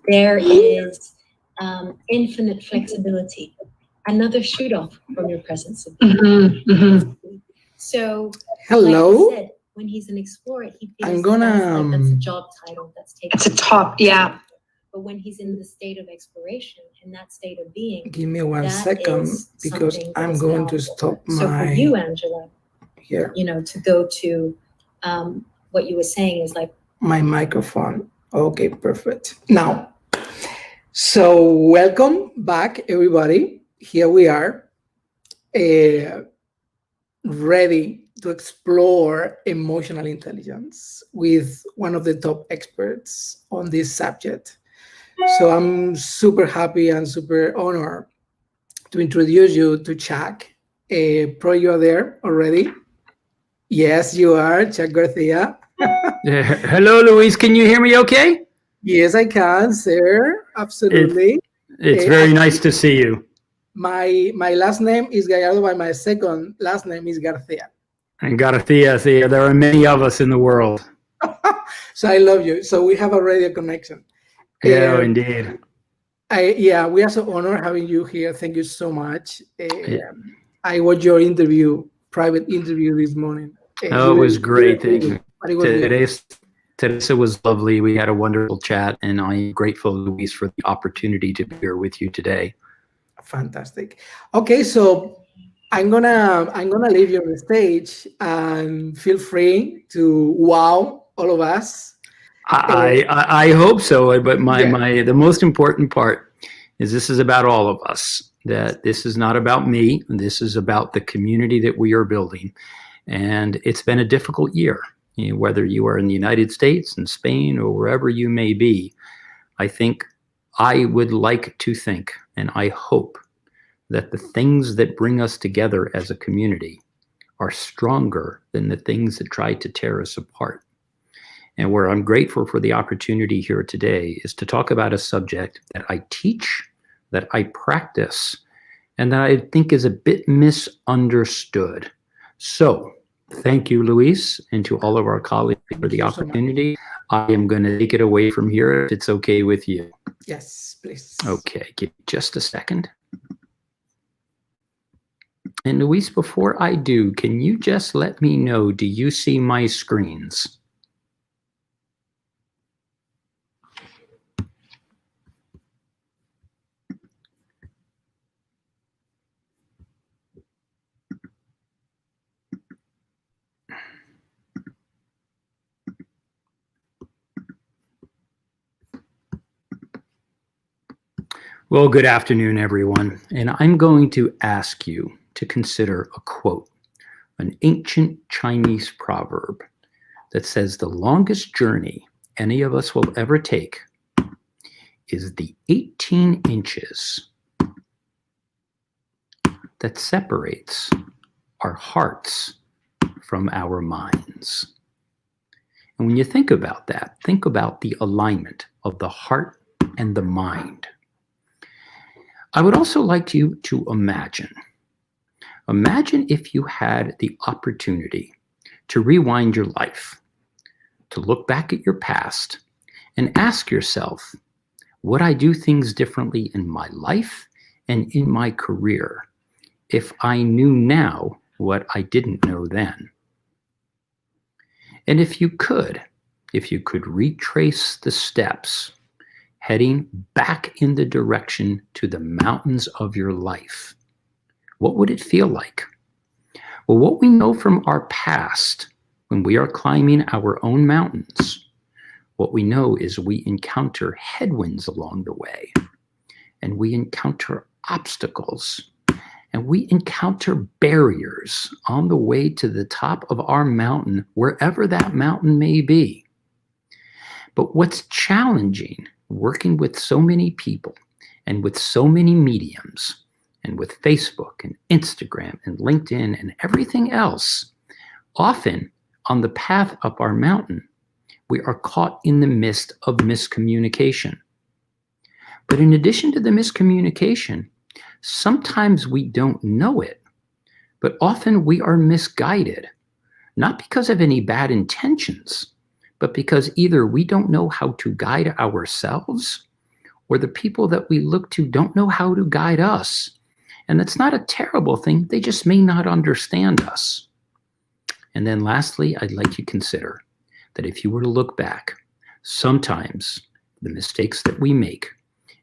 There is infinite flexibility. Another shoot off from your presence of being. So, hello. like I said, when he's an explorer, he feels I'm gonna. that's a job title that's taken. It's a top, yeah. But when he's in the state of exploration, in that state of being, Give me 1 that second is because something I'm that's going to valuable. stop So for my you, Angela, here to go to what you were saying is like my microphone. Okay, perfect. Now, so welcome back, everybody. Here we are, ready to explore emotional intelligence with one of the top experts on this subject. So I'm super happy and super honored to introduce you to Chuck. Pro, you are there already? Yes, you are, Chuck Garcia. Hello, Luis. Can you hear me okay? Yes, I can, sir. Absolutely. It's very nice to see you. My last name is Gallardo, but my second last name is Garcia. And Garcia, there are many of us in the world. So I love you. So we have already a connection. Yeah, indeed. We are so honored having you here. Thank you so much. I watched your private interview this morning. It was great. Teresa was lovely. We had a wonderful chat, and I'm grateful, Luis, for the opportunity to be here with you today. Fantastic. Okay, so I'm gonna leave you on the stage, and feel free to wow all of us. I hope so, but the most important part is this is about all of us. That this is not about me. This is about the community that we are building, and it's been a difficult year. Whether you are in the United States, in Spain, or wherever you may be, I think I would like to think, and I hope, that the things that bring us together as a community are stronger than the things that try to tear us apart. And where I'm grateful for the opportunity here today is to talk about a subject that I teach, that I practice, and that I think is a bit misunderstood. So, thank you, Luis, and to all of our colleagues for the opportunity. I am going to take it away from here if it's okay with you. Yes, please. Okay, give me just a second. And Luis, before I do, can you just let me know, do you see my screens? Well, good afternoon, everyone. And I'm going to ask you to consider a quote, an ancient Chinese proverb that says the longest journey any of us will ever take is the 18 inches that separates our hearts from our minds. And when you think about that, think about the alignment of the heart and the mind. I would also like you to imagine if you had the opportunity to rewind your life, to look back at your past and ask yourself, would I do things differently in my life and in my career if I knew now what I didn't know then? And if you could retrace the steps heading back in the direction to the mountains of your life, what would it feel like? Well, what we know from our past when we are climbing our own mountains, what we know is we encounter headwinds along the way, and we encounter obstacles, and we encounter barriers on the way to the top of our mountain, wherever that mountain may be. But what's challenging working with so many people and with so many mediums and with Facebook and Instagram and LinkedIn and everything else, often on the path up our mountain, we are caught in the midst of miscommunication. But in addition to the miscommunication, sometimes we don't know it, but often we are misguided, not because of any bad intentions, but because either we don't know how to guide ourselves, or the people that we look to don't know how to guide us. And that's not a terrible thing. They just may not understand us. And then lastly, I'd like you to consider that if you were to look back, sometimes the mistakes that we make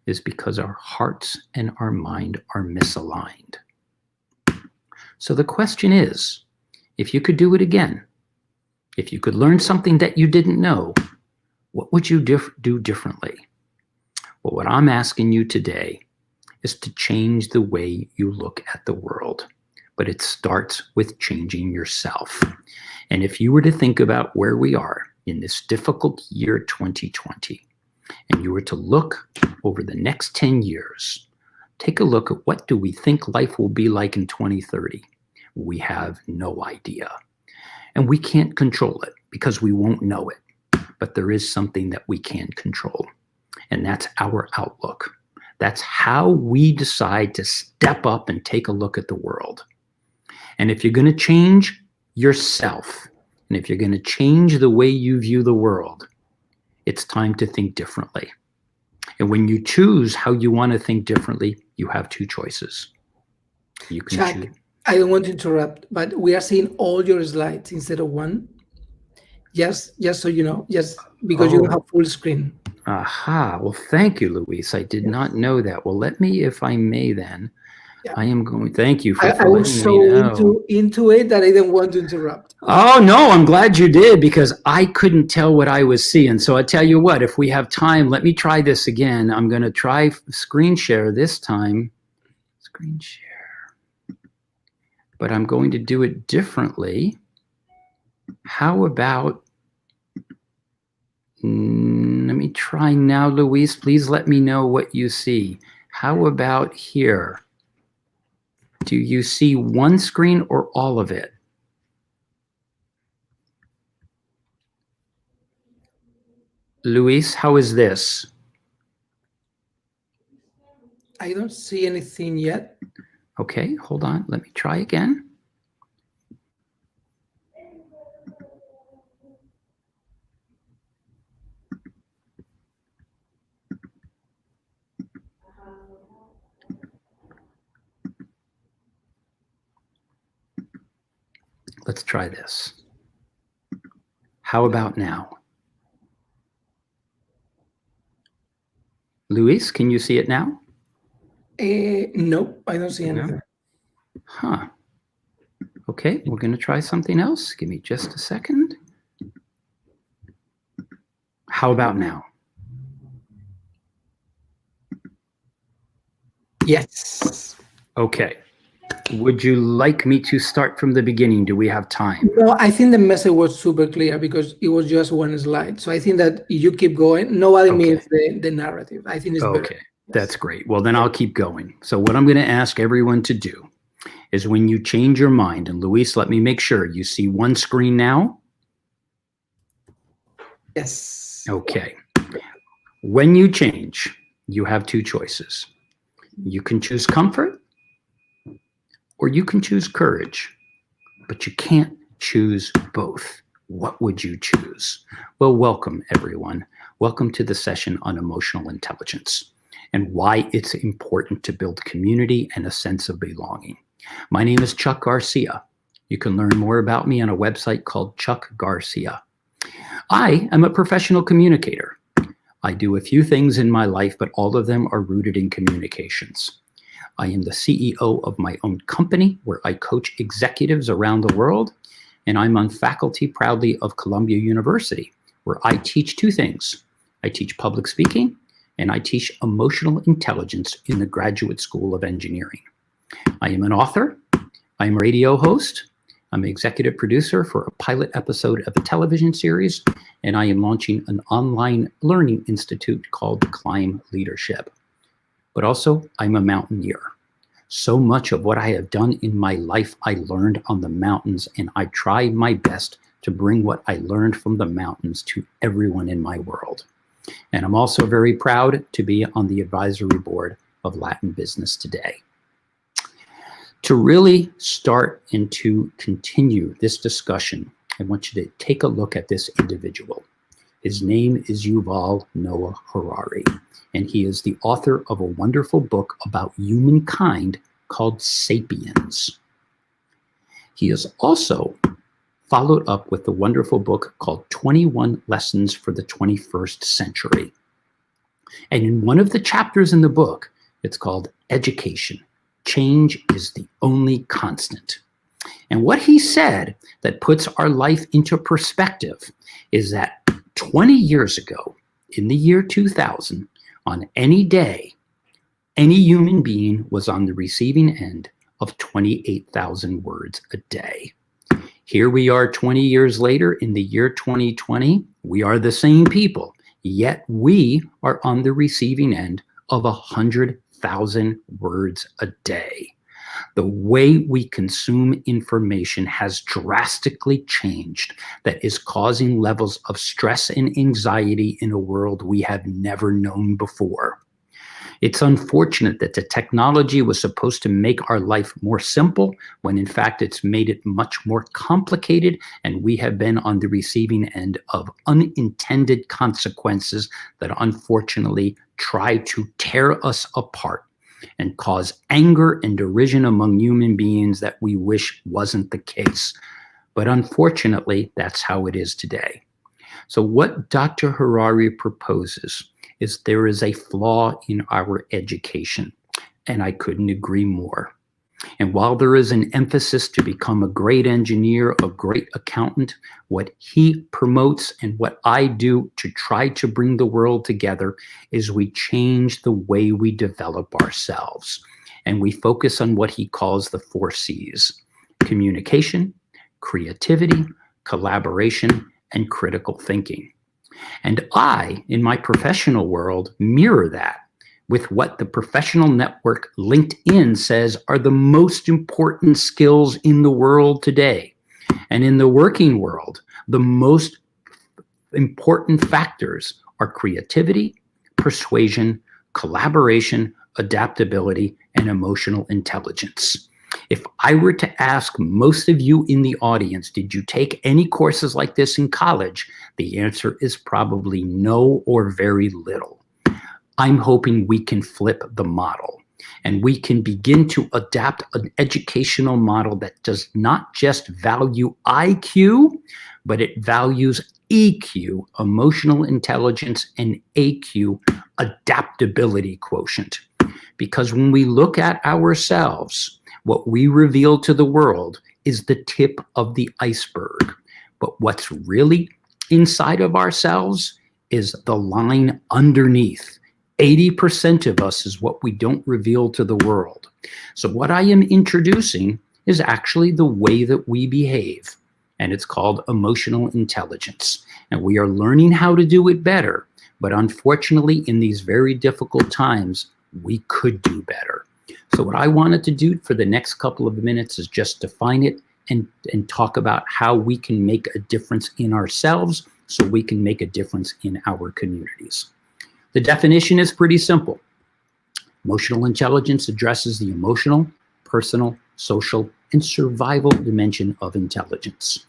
is because our hearts and our mind are misaligned. So the question is, if you could do it again, if you could learn something that you didn't know, what would you do differently? Well, what I'm asking you today is to change the way you look at the world. But it starts with changing yourself. And if you were to think about where we are in this difficult year 2020, and you were to look over the next 10 years, take a look at what do we think life will be like in 2030. We have no idea. And we can't control it because we won't know it. But there is something that we can control, and that's our outlook. That's how we decide to step up and take a look at the world. And if you're going to change yourself, and if you're going to change the way you view the world, it's time to think differently. And when you choose how you want to think differently, you have two choices. You can Chuck, choose. I don't want to interrupt, but we are seeing all your slides instead of one. Yes, so you know, yes, because you don't have full screen. Aha. Well, thank you, Luis. I did not know that. Well, let me, if I may then, I am going, thank you for I was so into it that I didn't want to interrupt. Oh, no, I'm glad you did, because I couldn't tell what I was seeing. So I tell you what, if we have time, let me try this again. I'm going to try screen share this time. Screen share. But I'm going to do it differently. How about, let me try now, Luis. Please let me know what you see. How about here? Do you see one screen or all of it? Luis, how is this? I don't see anything yet. Okay, hold on. Let me try again. Let's try this. How about now? Luis, can you see it now? No, I don't see anything. Huh. Okay, we're going to try something else. Give me just a second. How about now? Yes. Okay. Would you like me to start from the beginning? Do we have time? No, I think the message was super clear because it was just one slide. So I think that if you keep going, nobody missed the narrative. I think it's better. Okay, that's great. Well, then I'll keep going. So what I'm going to ask everyone to do is when you change your mind, and Luis, let me make sure you see one screen now. Yes. Okay. When you change, you have two choices. You can choose comfort, or you can choose courage, but you can't choose both. What would you choose? Well, welcome, everyone. Welcome to the session on emotional intelligence and why it's important to build community and a sense of belonging. My name is Chuck Garcia. You can learn more about me on a website called Chuck Garcia. I am a professional communicator. I do a few things in my life, but all of them are rooted in communications. I am the CEO of my own company where I coach executives around the world, and I'm on faculty proudly of Columbia University, where I teach two things. I teach public speaking, and I teach emotional intelligence in the Graduate School of Engineering. I am an author. I'm a radio host. I'm an executive producer for a pilot episode of a television series, and I am launching an online learning institute called Climb Leadership. But also, I'm a mountaineer. So much of what I have done in my life, I learned on the mountains, and I try my best to bring what I learned from the mountains to everyone in my world. And I'm also very proud to be on the advisory board of Latin Business Today. To really start and to continue this discussion, I want you to take a look at this individual. His name is Yuval Noah Harari, and he is the author of a wonderful book about humankind called Sapiens. He has also followed up with a wonderful book called 21 Lessons for the 21st Century. And in one of the chapters in the book, it's called Education. Change is the only constant. And what he said that puts our life into perspective is that 20 years ago, in the year 2000, on any day, any human being was on the receiving end of 28,000 words a day. Here we are 20 years later in the year 2020. We are the same people, yet we are on the receiving end of 100,000 words a day. The way we consume information has drastically changed that is causing levels of stress and anxiety in a world we have never known before. It's unfortunate that the technology was supposed to make our life more simple when in fact it's made it much more complicated, and we have been on the receiving end of unintended consequences that unfortunately try to tear us apart and cause anger and derision among human beings that we wish wasn't the case. But unfortunately, that's how it is today. So what Dr. Harari proposes is there is a flaw in our education, and I couldn't agree more. And while there is an emphasis to become a great engineer, a great accountant, what he promotes and what I do to try to bring the world together is we change the way we develop ourselves. And we focus on what he calls the 4 C's: communication, creativity, collaboration, and critical thinking. And I, in my professional world, mirror that with what the professional network LinkedIn says are the most important skills in the world today. And in the working world, the most important factors are creativity, persuasion, collaboration, adaptability, and emotional intelligence. If I were to ask most of you in the audience, did you take any courses like this in college? The answer is probably no or very little. I'm hoping we can flip the model and we can begin to adapt an educational model that does not just value IQ, but it values EQ, emotional intelligence, and AQ, adaptability quotient. Because when we look at ourselves, what we reveal to the world is the tip of the iceberg. But what's really inside of ourselves is the line underneath. 80% of us is what we don't reveal to the world. So what I am introducing is actually the way that we behave, and it's called emotional intelligence. And we are learning how to do it better, but unfortunately, in these very difficult times, we could do better. So what I wanted to do for the next couple of minutes is just define it and talk about how we can make a difference in ourselves so we can make a difference in our communities. The definition is pretty simple. Emotional intelligence addresses the emotional, personal, social, and survival dimension of intelligence.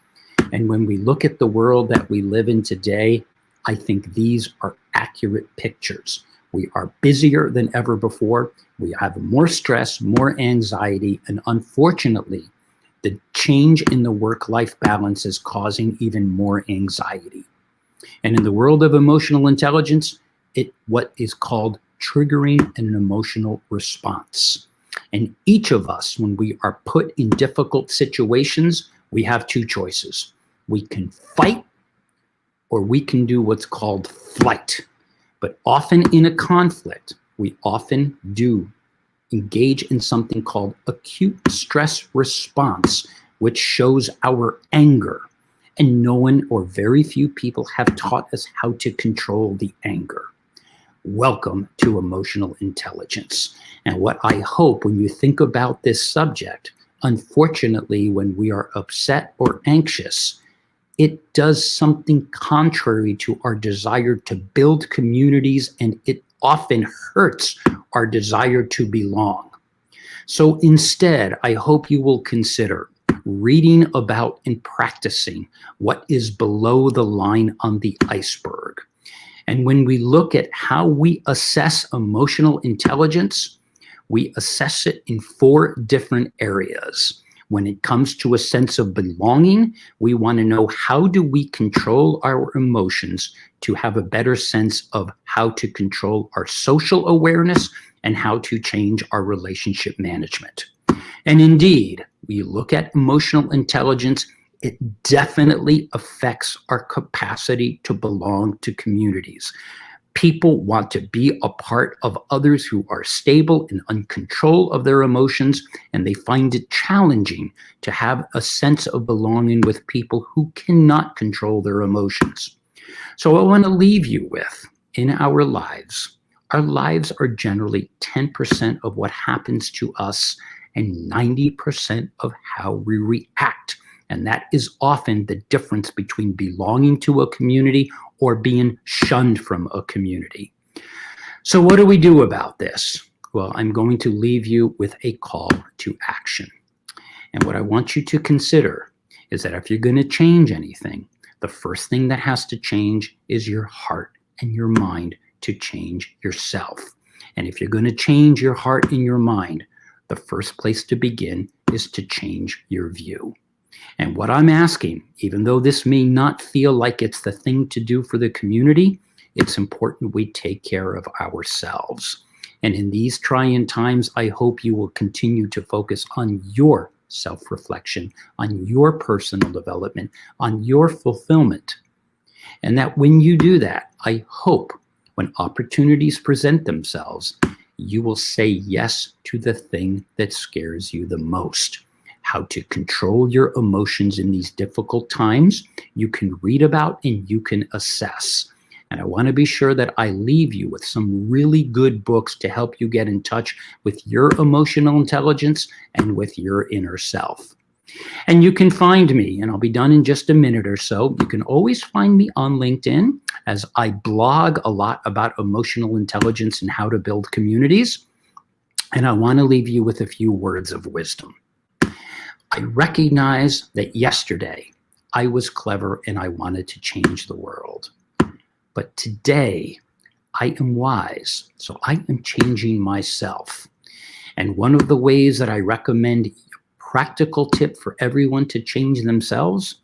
And when we look at the world that we live in today, I think these are accurate pictures. We are busier than ever before. We have more stress, more anxiety, and unfortunately, the change in the work-life balance is causing even more anxiety. And in the world of emotional intelligence, what is called triggering an emotional response. And each of us, when we are put in difficult situations, we have 2 choices. We can fight, or we can do what's called flight. But often in a conflict, we often do engage in something called acute stress response, which shows our anger. And no one or very few people have taught us how to control the anger. Welcome to emotional intelligence. And what I hope when you think about this subject, unfortunately, when we are upset or anxious, it does something contrary to our desire to build communities, and it often hurts our desire to belong. So instead, I hope you will consider reading about and practicing what is below the line on the iceberg. And when we look at how we assess emotional intelligence, we assess it in 4 different areas. When it comes to a sense of belonging, we want to know, how do we control our emotions to have a better sense of how to control our social awareness and how to change our relationship management. And indeed, we look at emotional intelligence, it definitely affects our capacity to belong to communities. People want to be a part of others who are stable and in control of their emotions, and they find it challenging to have a sense of belonging with people who cannot control their emotions. So I want to leave you with, in our lives are generally 10% of what happens to us and 90% of how we react. And that is often the difference between belonging to a community or being shunned from a community. So what do we do about this? Well, I'm going to leave you with a call to action. And what I want you to consider is that if you're going to change anything, the first thing that has to change is your heart and your mind to change yourself. And if you're going to change your heart and your mind, the first place to begin is to change your view. And what I'm asking, even though this may not feel like it's the thing to do for the community, it's important we take care of ourselves. And in these trying times, I hope you will continue to focus on your self-reflection, on your personal development, on your fulfillment. And that when you do that, I hope when opportunities present themselves, you will say yes to the thing that scares you the most. How to control your emotions in these difficult times, you can read about and you can assess. And I want to be sure that I leave you with some really good books to help you get in touch with your emotional intelligence and with your inner self. And you can find me, and I'll be done in just a minute or so. You can always find me on LinkedIn, as I blog a lot about emotional intelligence and how to build communities. And I want to leave you with a few words of wisdom. I recognize that yesterday I was clever and I wanted to change the world. But today I am wise, so I am changing myself. And one of the ways that I recommend a practical tip for everyone to change themselves,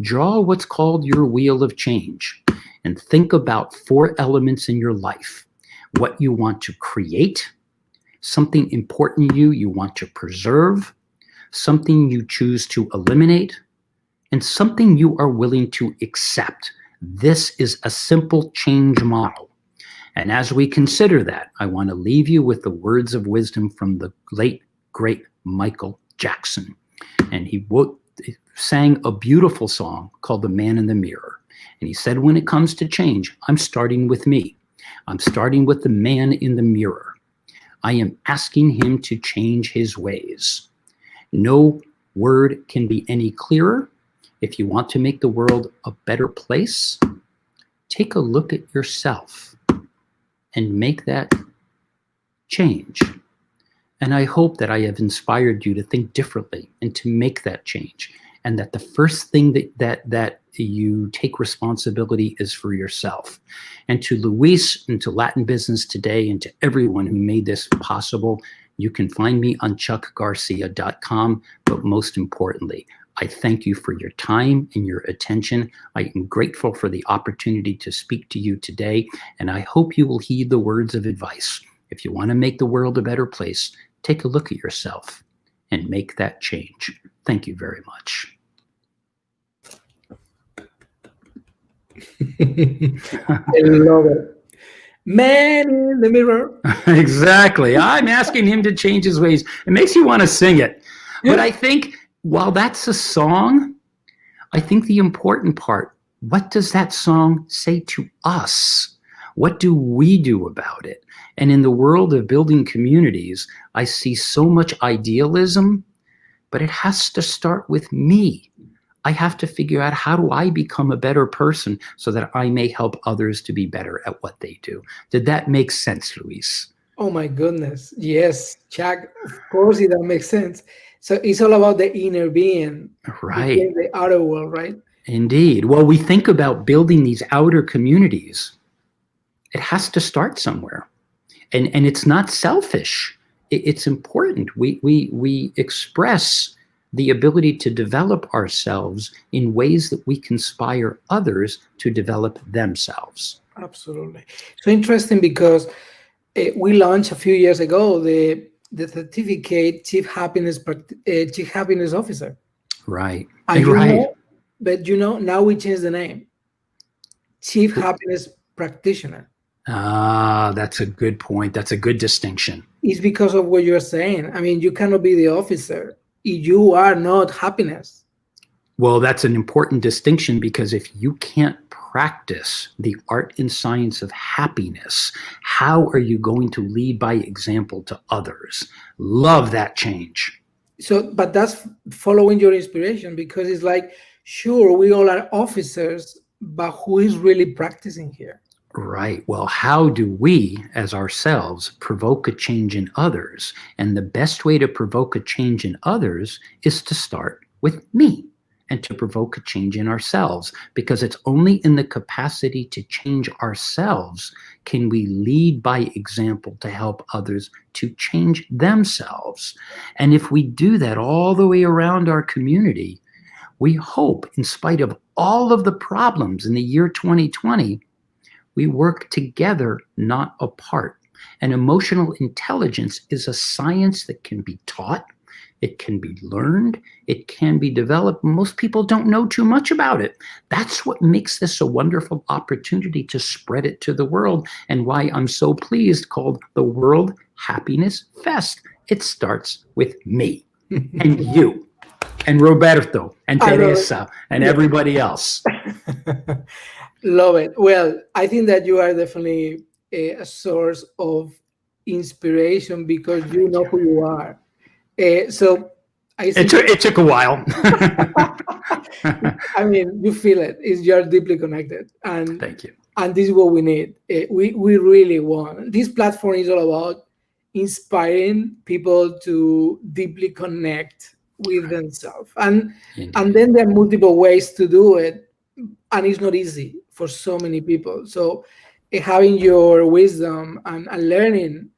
draw what's called your wheel of change and think about 4 elements in your life. What you want to create, something important you want to preserve, something you choose to eliminate, and something you are willing to accept. This is a simple change model. And as we consider that, I want to leave you with the words of wisdom from the late, great Michael Jackson. And he sang a beautiful song called The Man in the Mirror. And he said, when it comes to change, I'm starting with me. I'm starting with the man in the mirror. I am asking him to change his ways. No word can be any clearer. If you want to make the world a better place, take a look at yourself and make that change. And I hope that I have inspired you to think differently and to make that change. And that the first thing that you take responsibility is for yourself. And to Luis and to Latin Business Today and to everyone who made this possible, you can find me on chuckgarcia.com. But most importantly, I thank you for your time and your attention. I am grateful for the opportunity to speak to you today, and I hope you will heed the words of advice. If you want to make the world a better place, take a look at yourself and make that change. Thank you very much. I love it. Man in the mirror. Exactly. I'm asking him to change his ways. It makes you want to sing it. But I think while that's a song, I think the important part, what does that song say to us? What do we do about it? And in the world of building communities, I see so much idealism, but it has to start with me. I have to figure out, how do I become a better person so that I may help others to be better at what they do? Did that make sense, Luis? Oh my goodness. Yes, Chuck, of course that makes sense. So it's all about the inner being, Right. the outer world, right? Indeed. Well, we think about building these outer communities. It has to start somewhere. And it's not selfish. It's important. We express the ability to develop ourselves in ways that we can inspire others to develop themselves. Absolutely. So interesting because we launched a few years ago the certificate Chief Happiness Officer. Right. And Right. Now we changed the name, Chief Happiness Practitioner. Ah, that's a good point. That's a good distinction. It's because of what you're saying. I mean, you cannot be the officer if you are not happiness. Well, that's an important distinction because if you can't practice the art and science of happiness, how are you going to lead by example to others? Love that change. So, but that's following your inspiration, because it's like, sure, we all are officers, but who is really practicing here? Right. Well, how do we, as ourselves, provoke a change in others? And the best way to provoke a change in others is to start with me and to provoke a change in ourselves, because it's only in the capacity to change ourselves can we lead by example to help others to change themselves. And if we do that all the way around our community, we hope, in spite of all of the problems in the year 2020, we work together, not apart. And emotional intelligence is a science that can be taught, it can be learned, it can be developed. Most people don't know too much about it. That's what makes this a wonderful opportunity to spread it to the world, and why I'm so pleased called the World Happiness Fest. It starts with me and you and Roberto and Teresa and everybody else. Love it. Well, I think that you are definitely a source of inspiration because you know who you are. So it took a while. I mean, you feel it. You're deeply connected, and thank you. And this is what we need. We really want. This platform is all about inspiring people to deeply connect with themselves, and then there are multiple ways to do it, and it's not easy for so many people. So having your wisdom and learning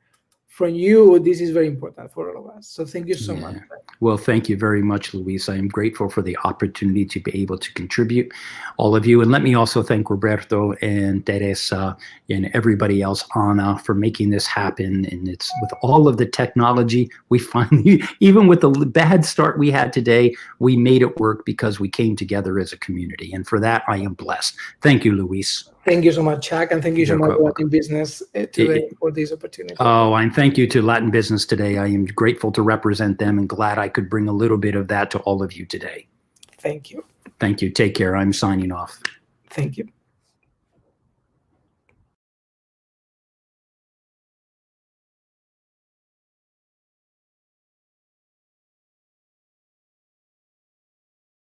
from you, this is very important for all of us. So thank you so much. Well, thank you very much, Luis. I am grateful for the opportunity to be able to contribute, all of you. And let me also thank Roberto and Teresa and everybody else, Anna, for making this happen. And it's with all of the technology, we finally, even with the bad start we had today, we made it work because we came together as a community. And for that, I am blessed. Thank you, Luis. Thank you so much, Chuck, and thank you so much for Latin Business today for this opportunity. Oh, and thank you to Latin Business today. I am grateful to represent them and glad I could bring a little bit of that to all of you today. Thank you. Thank you. Take care. I'm signing off. Thank you.